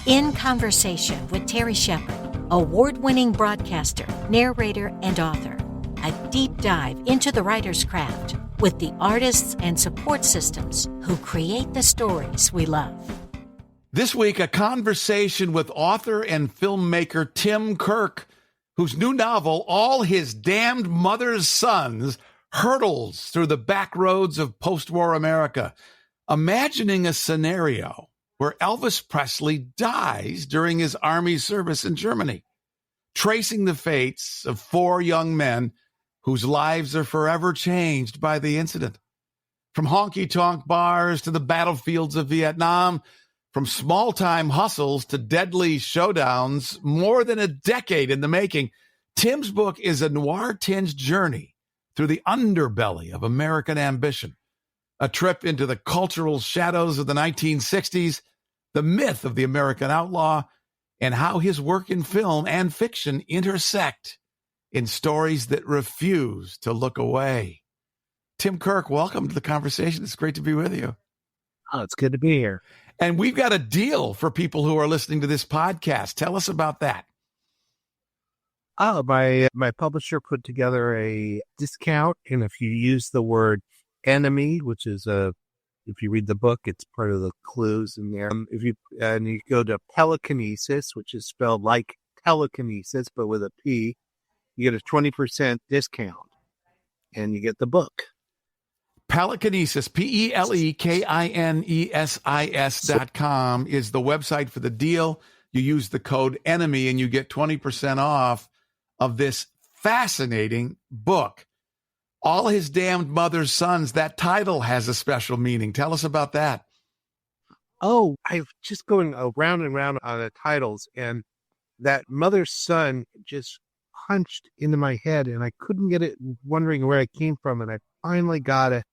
In Conversation with Terry Shepard, award-winning broadcaster, narrator, and author. A deep dive into the writer's craft with the artists and support systems who create the stories we love. This week, a conversation with author and filmmaker Tim Kirk, whose new novel, All His Damned Mother's Sons, hurtles through the back roads of post-war America, imagining a scenario where Elvis Presley dies during his army service in Germany, tracing the fates of 4 young men whose lives are forever changed by the incident. From honky-tonk bars to the battlefields of Vietnam, from small-time hustles to deadly showdowns, more than a decade in the making, Tim's book is a noir-tinged journey through the underbelly of American ambition, a trip into the cultural shadows of the 1960s, the myth of the American outlaw, and how his work in film and fiction intersect in stories that refuse to look away. Tim Kirk, welcome to the conversation. It's great to be with you. Oh, it's good to be here. And we've got a deal for people who are listening to this podcast. Tell us about that. Oh, my publisher put together a discount, and if you use the word enemy, which is if you read the book, it's part of the clues in there. If you go to Telekinesis, which is spelled like telekinesis but with a P, you get a 20% discount, and you get the book. Pelekinesis, Pelekinesis.com is the website for the deal. You use the code ENEMY and you get 20% off of this fascinating book. All His Damned Mother's Sons, that title has a special meaning. Tell us about that. Oh, I'm just going around and around on the titles, and that mother's son just punched into my head, and I couldn't get it, wondering where it came from, and I finally got it.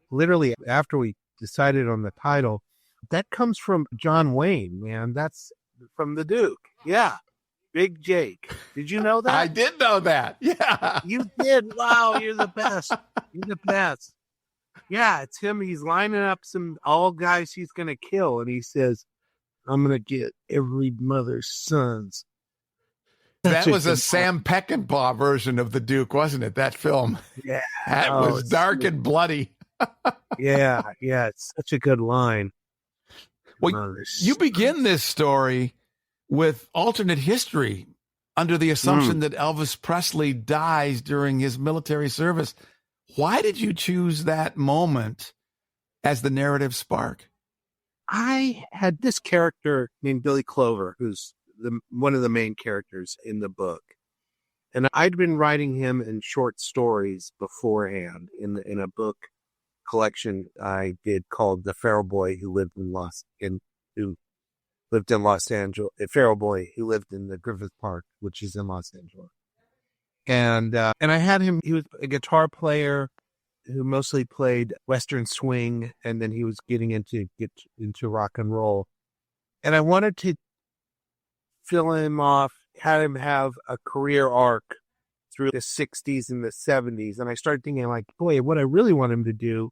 Literally, after we decided on the title, that comes from John Wayne, man. That's from the Duke. Yeah. Big Jake. Did you know that? I did know that. Yeah. You did. Wow. You're the best. You're the best. Yeah. It's him. He's lining up all guys he's going to kill. And he says, I'm going to get every mother's sons. That was a Sam Peckinpah version of the Duke, wasn't it? That film. Yeah. That was dark and bloody. Yeah. It's such a good line. Well, you begin this story with alternate history under the assumption that Elvis Presley dies during his military service. Why did you choose that moment as the narrative spark? I had this character named Billy Clover, who's one of the main characters in the book. And I'd been writing him in short stories beforehand in a book collection I did called The Feral Boy Who Lived in Los Angeles, a feral boy who lived in the Griffith Park, which is in Los Angeles. And I had him, he was a guitar player who mostly played Western swing, and then he was getting into rock and roll. And I wanted to fill him off, had him have a career arc through the 60s and the 70s. And I started thinking, like, boy, what I really want him to do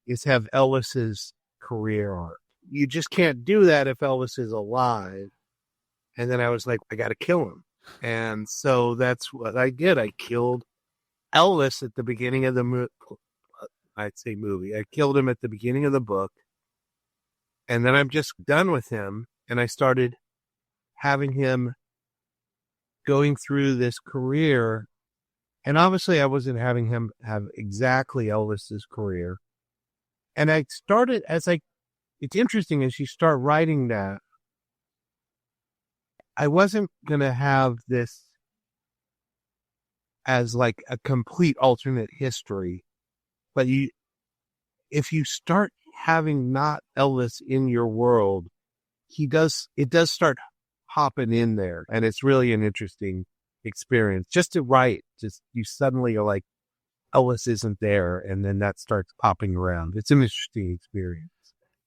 is have Elvis's career arc. You just can't do that if Elvis is alive. And then I was like, I got to kill him. And so that's what I did. I killed Elvis at the beginning of the movie. I killed him at the beginning of the book. And then I'm just done with him. And I started having him going through this career. And obviously I wasn't having him have exactly Elvis's career. And I started it's interesting as you start writing that, I wasn't going to have this as like a complete alternate history, but if you start having not Elvis in your world, it does start hopping in there, and it's really an interesting experience just to write. Just you suddenly are like, Elvis isn't there, and then that starts popping around. It's an interesting experience.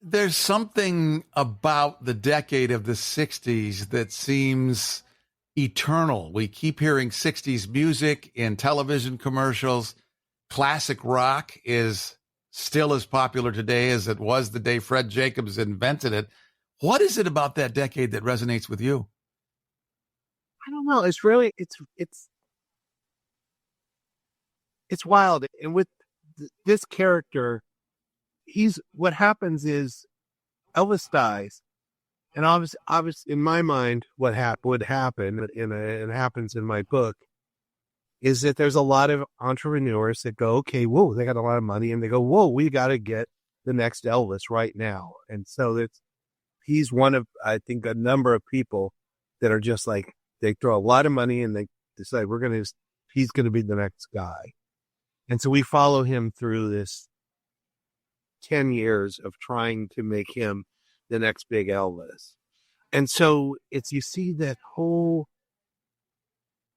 There's something about the decade of the 60s that seems eternal. We keep hearing 60s music in television commercials. Classic rock is still as popular today as it was the day Fred Jacobs invented it. What is it about that decade that resonates with you? I don't know. It's really, it's wild. And with this character, what happens is Elvis dies. And obviously, in my mind, what would happen, and it happens in my book, is that there's a lot of entrepreneurs that go, okay, whoa, they got a lot of money, and they go, whoa, we got to get the next Elvis right now. And so he's one of, I think, a number of people that are just like, they throw a lot of money and they decide he's going to be the next guy. And so we follow him through this 10 years of trying to make him the next big Elvis. And so you see that whole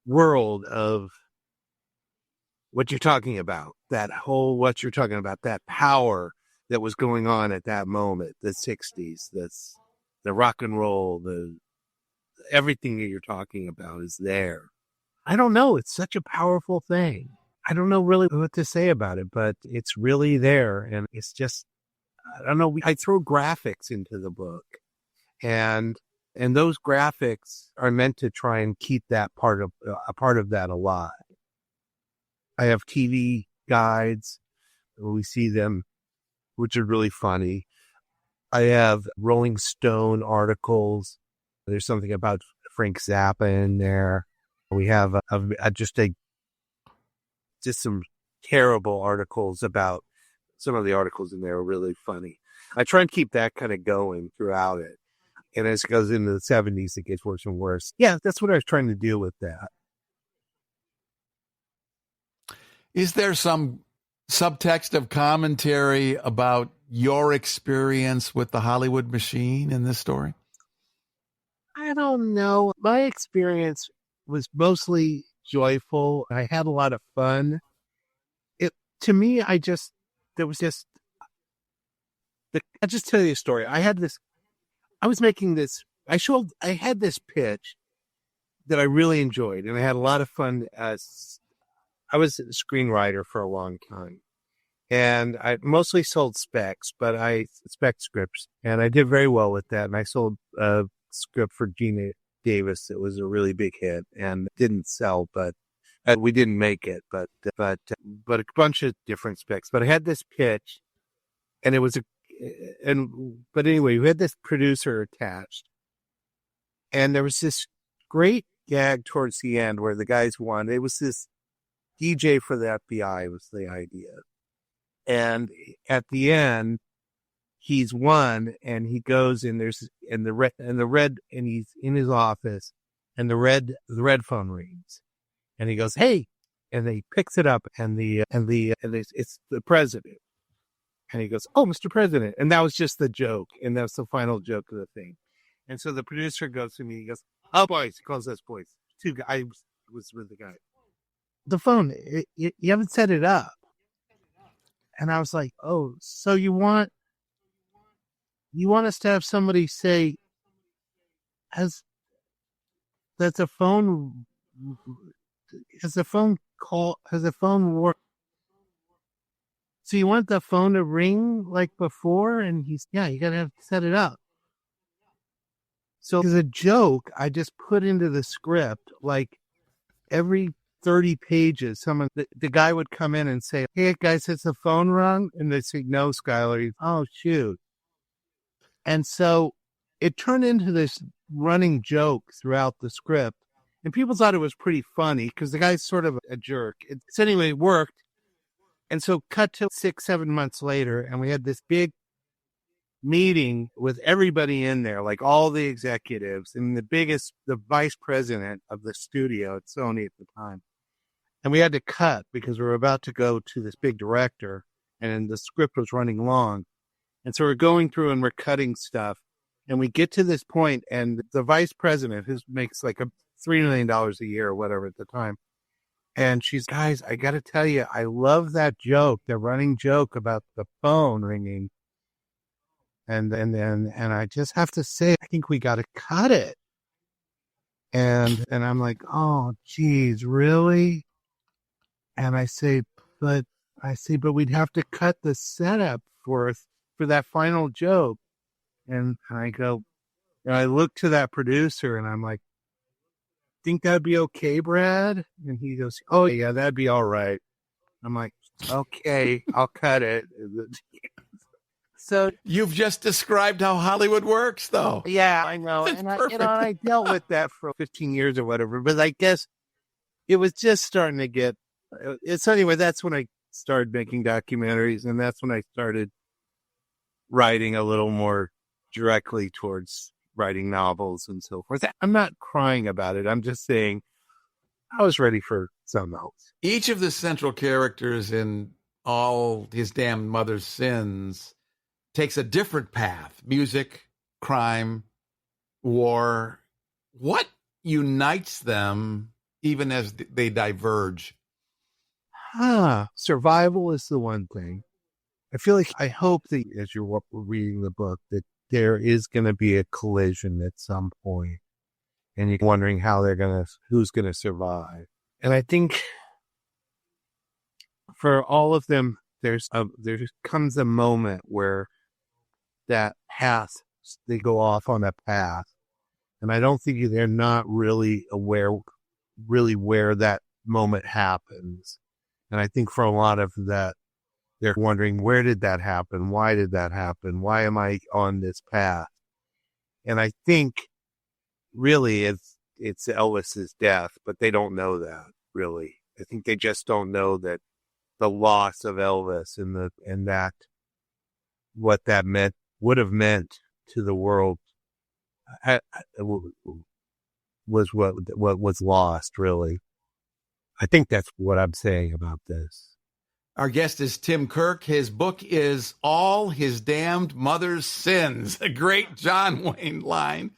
world of what you're talking about, that power that was going on at that moment, the 60s, the rock and roll, everything that you're talking about is there. I don't know. It's such a powerful thing. I don't know really what to say about it, but it's really there. And it's just, I don't know. I throw graphics into the book, and those graphics are meant to try and keep that a part of that alive. I have TV guides. We see them, which are really funny. I have Rolling Stone articles. There's something about Frank Zappa in there. We have just some terrible articles about. Some of the articles in there are really funny. I try and keep that kind of going throughout it. And as it goes into the 70s, it gets worse and worse. Yeah, that's what I was trying to do with that. Is there some subtext of commentary about your experience with the Hollywood machine in this story? I don't know. My experience was mostly joyful. I had a lot of fun. To me, I'll just tell you a story. I had this pitch that I really enjoyed, and I had a lot of fun. I was a screenwriter for a long time, and I mostly sold specs, but spec scripts, and I did very well with that. And I sold a script for Gina Davis. It was a really big hit and didn't sell, but we didn't make it, but a bunch of different specs. But I had this pitch, and but anyway, we had this producer attached, and there was this great gag towards the end where the guys won. It was this DJ for the FBI was the idea, and at the end, he's won, and he goes and he's in his office, and the red phone rings. And he goes, "Hey," and he picks it up, and it's the president. And he goes, "Oh, Mr. President," and that was just the joke, and that's the final joke of the thing. And so the producer goes to me, he goes, "Oh, boys," he calls us boys. Two guys. I was with the guy. The phone, you haven't set it up. And I was like, "Oh, so you want us to have somebody say, has the phone worked? So you want the phone to ring like before?" And you got to have to set it up. So as a joke, I just put into the script, like every 30 pages, the guy would come in and say, "Hey guys, has the phone rung?" And they'd say, "No, Skylar." "Oh, shoot." And so it turned into this running joke throughout the script. And people thought it was pretty funny because the guy's sort of a jerk. So anyway, it worked. And so cut to 6-7 months later, and we had this big meeting with everybody in there, like all the executives and the vice president of the studio at Sony at the time. And we had to cut because we were about to go to this big director, and the script was running long. And so we're going through and we're cutting stuff. And we get to this point, and the vice president, who makes like $3 million a year or whatever at the time, and she's, "Guys, I got to tell you, I love that joke, the running joke about the phone ringing. And I just have to say, I think we got to cut it." And I'm like, "Oh, geez, really?" And I say, but we'd have to cut the setup for that final joke. And I go, And I looked to that producer and I'm like, think that'd be okay, Brad? And he goes, oh, yeah, that'd be all right. I'm like, okay, I'll cut it. So You've just described how Hollywood works, though. yeah, I know. It's And perfect. I dealt with that for 15 years or whatever. But I guess it was just starting to get. So anyway, that's when I started making documentaries, and that's when I started writing a little more directly towards writing novels and so forth. I'm not crying about it. I'm just saying I was ready for something else. Each of the central characters in All His Damned Mother's Sins takes a different path: music, crime, war. What unites them even as they diverge? Survival is the one thing. I hope that as you're reading the book, that there is going to be a collision at some point, and you're wondering who's going to survive. And I think for all of them, there comes a moment where that path, they go off on a path, and I don't think they're not really aware, where that moment happens. And I think for a lot of that, they're wondering, where did that happen? Why did that happen? Why am I on this path? And I think really it's Elvis's death, but they don't know that really. I think they just don't know that the loss of Elvis and that what that would have meant to the world was what was lost, really. I think that's what I'm saying about this. Our guest is Tim Kirk. His book is All His Damned Mother's Sins, a great John Wayne line.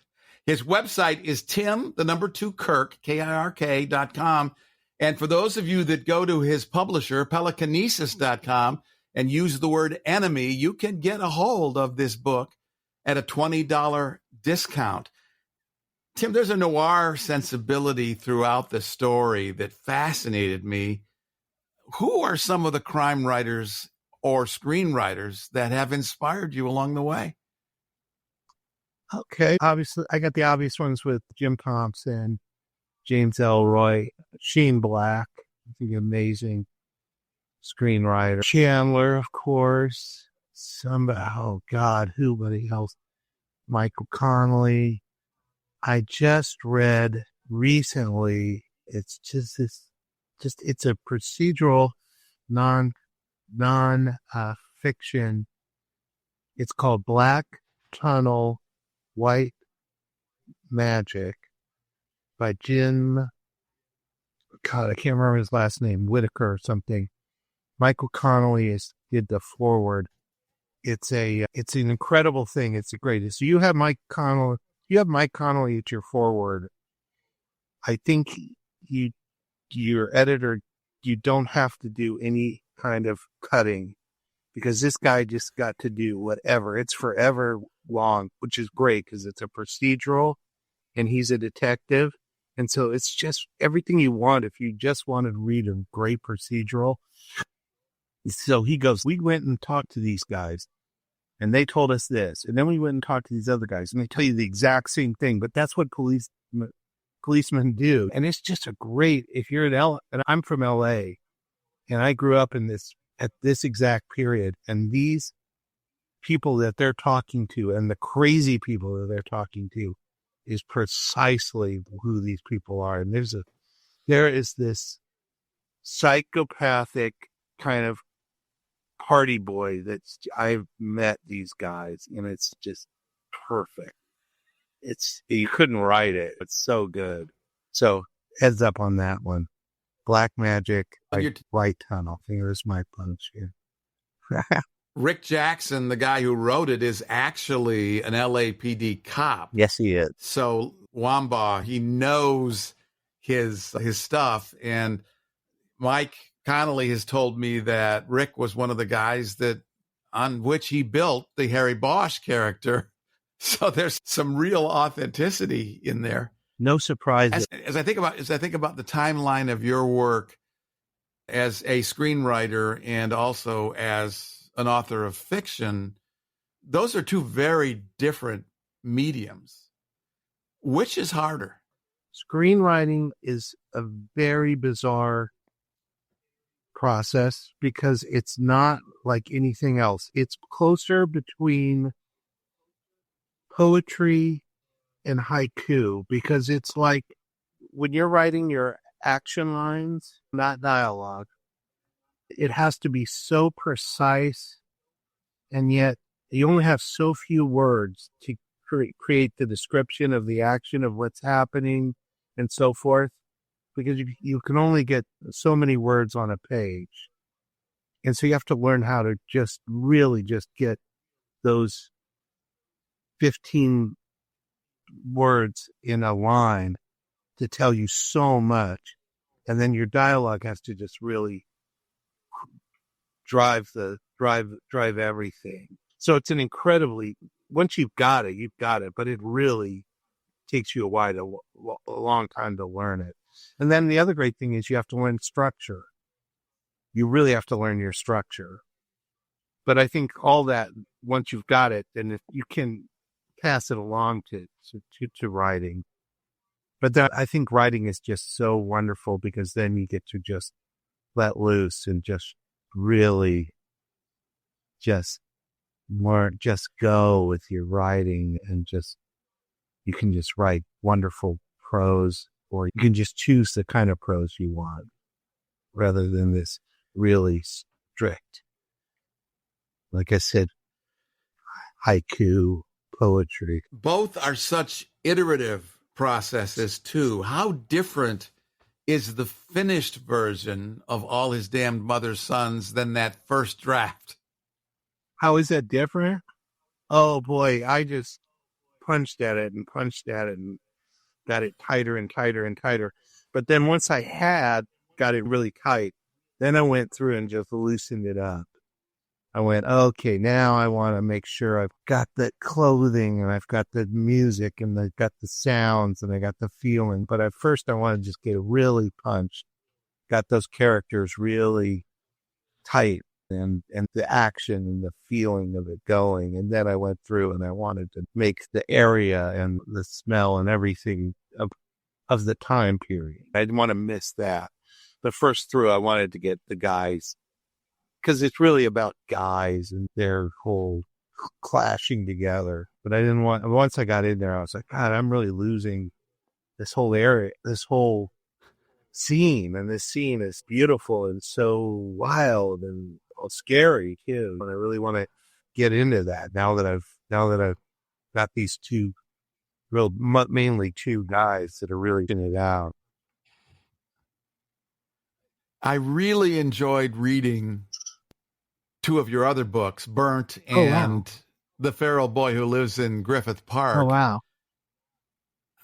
His website is Kirk, KIRK.com. And for those of you that go to his publisher, Pelicanesis.com, and use the word enemy, you can get a hold of this book at a $20 discount. Tim, there's a noir sensibility throughout the story that fascinated me. Who are some of the crime writers or screenwriters that have inspired you along the way? Okay. Obviously, I got the obvious ones with Jim Thompson, James Ellroy, Shane Black, the amazing screenwriter. Chandler, of course. Who else? Michael Connelly. I just read recently, it's a procedural non-fiction. It's called Black Tunnel, White Magic by Jim, I can't remember his last name, Whitaker or something. Michael Connelly did the foreword. It's an incredible thing. It's the greatest. So you have Mike Connelly at your foreword. I think your editor, you don't have to do any kind of cutting because this guy just got to do whatever. It's forever long, which is great because it's a procedural and he's a detective. And so it's just everything you want if you just want to read a great procedural. So he goes, we went and talked to these guys and they told us this. And then we went and talked to these other guys and they tell you the exact same thing. But that's what policemen do. And it's just if you're in and I'm from LA and I grew up at this exact period, and these people that they're talking to and the crazy people that they're talking to is precisely who these people are. And there is this psychopathic kind of party boy I've met these guys and it's just perfect. You couldn't write it. It's so good. So heads up on that one. Black Magic, White Tunnel. Here's my punch here. Rick Jackson, the guy who wrote it, is actually an LAPD cop. Yes, he is. So Wamba, he knows his stuff. And Mike Connelly has told me that Rick was one of the guys on which he built the Harry Bosch character. So there's some real authenticity in there. No surprise. As I think about the timeline of your work as a screenwriter and also as an author of fiction, those are two very different mediums. Which is harder? Screenwriting is a very bizarre process because it's not like anything else. It's closer between poetry and haiku because it's like when you're writing your action lines, not dialogue, it has to be so precise, and yet you only have so few words to create the description of the action of what's happening and so forth, because you can only get so many words on a page. And so you have to learn how to just really just get those 15 words in a line to tell you so much. And then your dialogue has to just really drive everything. So it's an incredibly, once you've got it, but it really takes you a long time to learn it. And then the other great thing is you have to learn structure. You really have to learn your structure. But I think all that, once you've got it, then you can pass it along to writing. But I think writing is just so wonderful because then you get to just let loose and just really just go with your writing, and you can just write wonderful prose, or you can just choose the kind of prose you want rather than this really strict, like I said, haiku poetry. Both are such iterative processes too. How different is the finished version of All His Damned Mother's Sons than that first draft? How is that different? Oh boy, I just punched at it and got it tighter and tighter and tighter. But then once I got it really tight, then I went through and just loosened it up. I went, okay, now I want to make sure I've got the clothing and I've got the music and I've got the sounds and I got the feeling. But at first I want to just get really punched, got those characters really tight and the action and the feeling of it going. And then I went through and I wanted to make the area and the smell and everything of the time period. I didn't want to miss that. The first through, I wanted to get the guys, because it's really about guys and their whole clashing together. But I didn't want, once I got in there, I was like, God, I'm really losing this whole area, this whole scene. And this scene is beautiful and so wild and scary too. And I really want to get into that now that I've got these mainly two guys that are really getting it out. I really enjoyed reading two of your other books, Burnt and The Feral Boy Who Lives in Griffith Park. Oh, wow.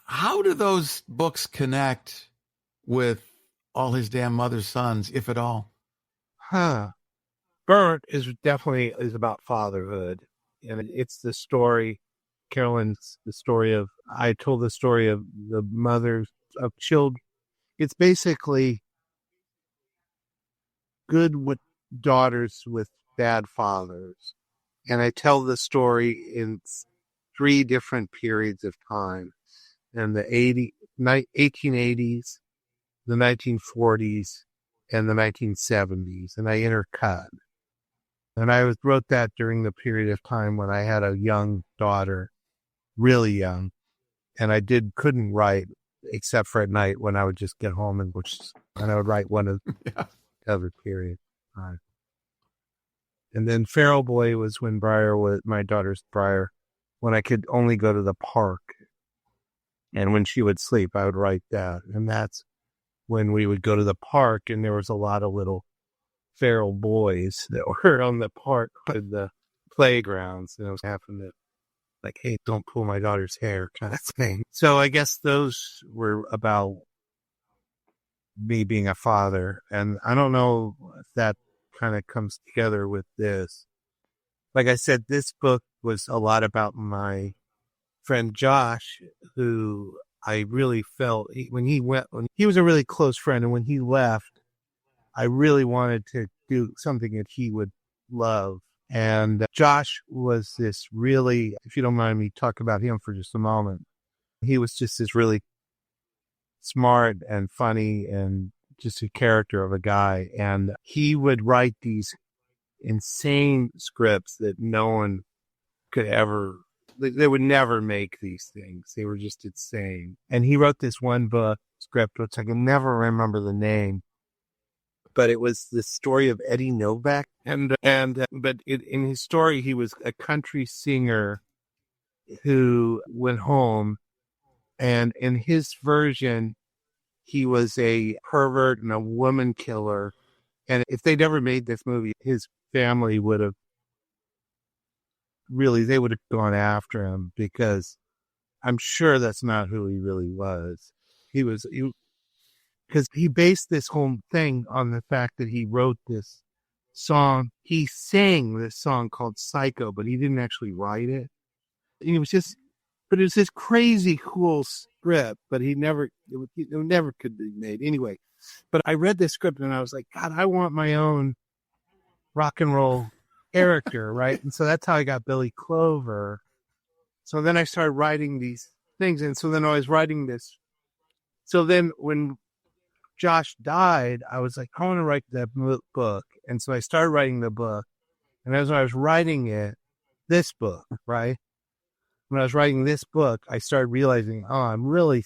How do those books connect with All His Damn Mother's Sons, if at all? Burnt is definitely about fatherhood. And it's the story, Carolyn's the story of, I told the story of the mothers of children. It's basically good with daughters with bad fathers. And I tell the story in 3 different periods of time. In the 1880s, the 1940s, and the 1970s. And I intercut. And I wrote that during the period of time when I had a young daughter, really young. And I couldn't write except for at night when I would just get home and I would write one of the other period. And then Feral Boy was when my daughter's Briar, when I could only go to the park. And when she would sleep, I would write that. And that's when we would go to the park and there was a lot of little feral boys that were on the park with the playgrounds. And I was having to like, hey, don't pull my daughter's hair kind of thing. So I guess those were about me being a father. And I don't know if that kind of comes together with this. Like I said, this book was a lot about my friend Josh, who I really felt when he was a really close friend. And when he left, I really wanted to do something that he would love. And Josh was this really, if you don't mind me talk about him for just a moment. He was just this really smart and funny and just a character of a guy. And he would write these insane scripts that no one could ever, they would never make these things. They were just insane. And he wrote this one book script, which I can never remember the name, but it was the story of Eddie Novak. But in his story, he was a country singer who went home, and in his version, he was a pervert and a woman killer. And if they'd ever made this movie, his family would have they would have gone after him, because I'm sure that's not who he really was. Because he based this whole thing on the fact that he wrote this song. He sang this song called Psycho, but he didn't actually write it. And it was this crazy cool script, but it never could be made anyway. But I read this script and I was like, God, I want my own rock and roll character, right? And so that's how I got Billy Clover. So then I started writing these things. And so then I was writing this. So then when Josh died, I was like, I want to write that book. And so I started writing the book. And as I was writing this book, right? When I was writing this book, I started realizing, I'm really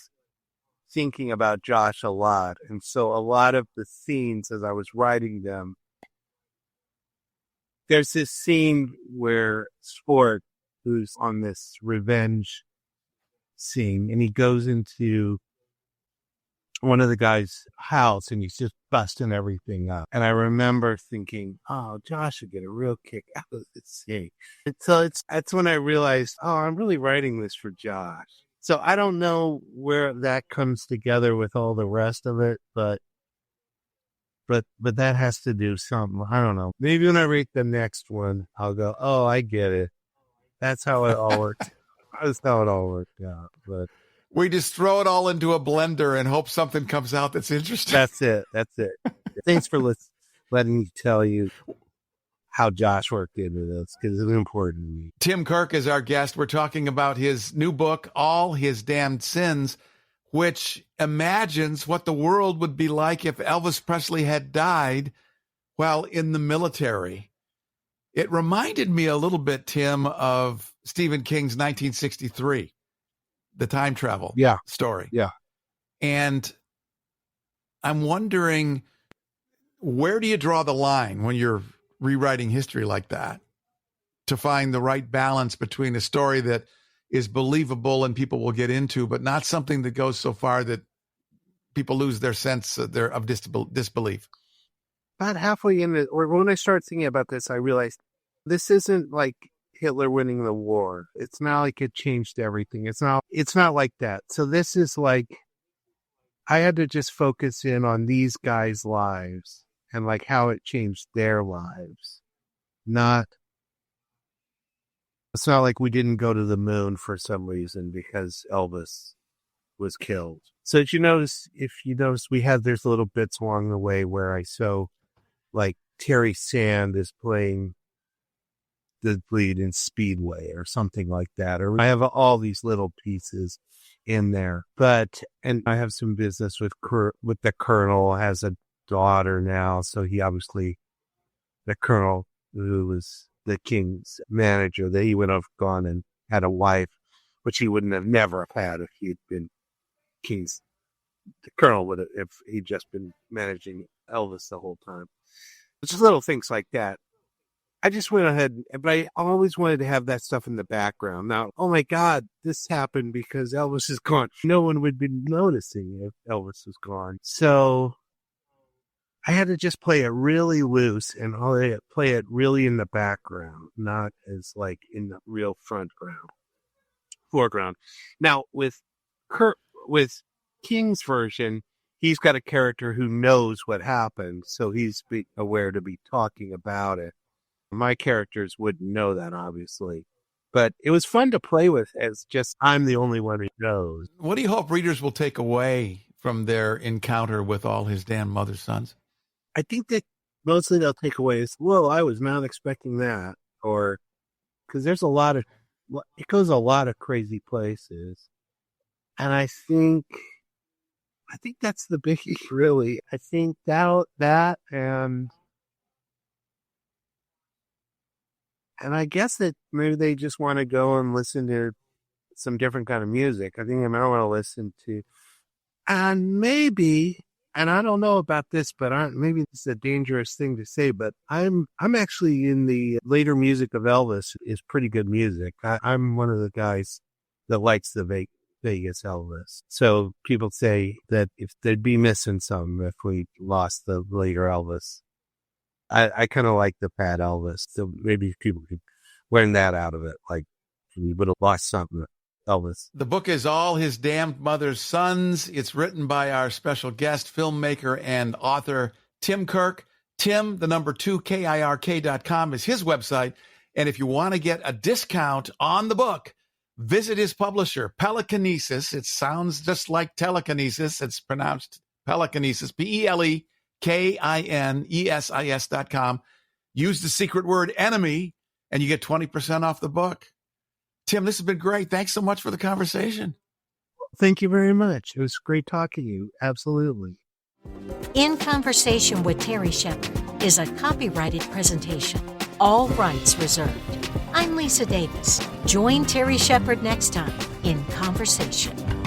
thinking about Josh a lot. And so a lot of the scenes as I was writing them, there's this scene where Sport, who's on this revenge scene, and he goes into one of the guy's house and he's just busting everything up. And I remember thinking, Josh would get a real kick out of this scene. And so that's when I realized, I'm really writing this for Josh. So I don't know where that comes together with all the rest of it, but that has to do something. I don't know. Maybe when I read the next one, I'll go, I get it. That's how it all worked. That's how it all worked out. But we just throw it all into a blender and hope something comes out that's interesting. That's it. Thanks for letting me tell you how Josh worked into this, because it's important to me. Tim Kirk is our guest. We're talking about his new book, All His Damned Sins, which imagines what the world would be like if Elvis Presley had died while in the military. It reminded me a little bit, Tim, of Stephen King's 1963, the time travel story. Yeah. And I'm wondering, where do you draw the line when you're rewriting history like that to find the right balance between a story that is believable and people will get into, but not something that goes so far that people lose their sense of disbelief? About halfway in or when I started thinking about this, I realized this isn't like Hitler winning the war. It's not like it changed everything. It's not like that. So this is like, I had to just focus in on these guys' lives and like how it changed their lives. It's not like we didn't go to the moon for some reason because Elvis was killed. So if you notice, there's little bits along the way where like Terry Sand is playing the lead in Speedway or something like that. Or I have all these little pieces in there. And I have some business with the Colonel, has a daughter now. So he obviously, the Colonel, who was the King's manager, that he would have gone and had a wife, which he wouldn't have never have had if he'd been King's. The Colonel would have, if he'd just been managing Elvis the whole time. Just little things like that. I just went ahead, but I always wanted to have that stuff in the background. Now, oh my God, this happened because Elvis is gone. No one would be noticing if Elvis was gone. So I had to just play it really loose and play it really in the background, not as like in the real foreground. Now with King's version, he's got a character who knows what happened, so he's aware to be talking about it. My characters wouldn't know that, obviously. But it was fun to play with as just, I'm the only one who knows. What do you hope readers will take away from their encounter with All His Damn Mother's Sons? I think that mostly they'll take away is, well, I was not expecting that. Or, because it goes a lot of crazy places. And I think that's the biggie, really. I think that and I guess that maybe they just want to go and listen to some different kind of music. I think they might want to listen to, and maybe, and I don't know about this, but maybe this is a dangerous thing to say, but I'm actually in the later music of Elvis is pretty good music. I'm one of the guys that likes the Vegas Elvis. So people say that if they'd be missing some if we lost the later Elvis. I kind of like the Pat Elvis. So maybe people could learn that out of it. Like we would have lost something. Elvis. The book is All His Damned Mother's Sons. It's written by our special guest, filmmaker and author, Tim Kirk. Tim, the number 2, KIRK.com is his website. And if you want to get a discount on the book, visit his publisher, Pelikinesis. It sounds just like telekinesis. It's pronounced Pelikinesis, PELEKINESIS.com. Use the secret word enemy, and you get 20% off the book. Tim, this has been great. Thanks so much for the conversation. Thank you very much. It was great talking to you. Absolutely. In Conversation with Terry Shepard is a copyrighted presentation. All rights reserved. I'm Lisa Davis. Join Terry Shepard next time in Conversation.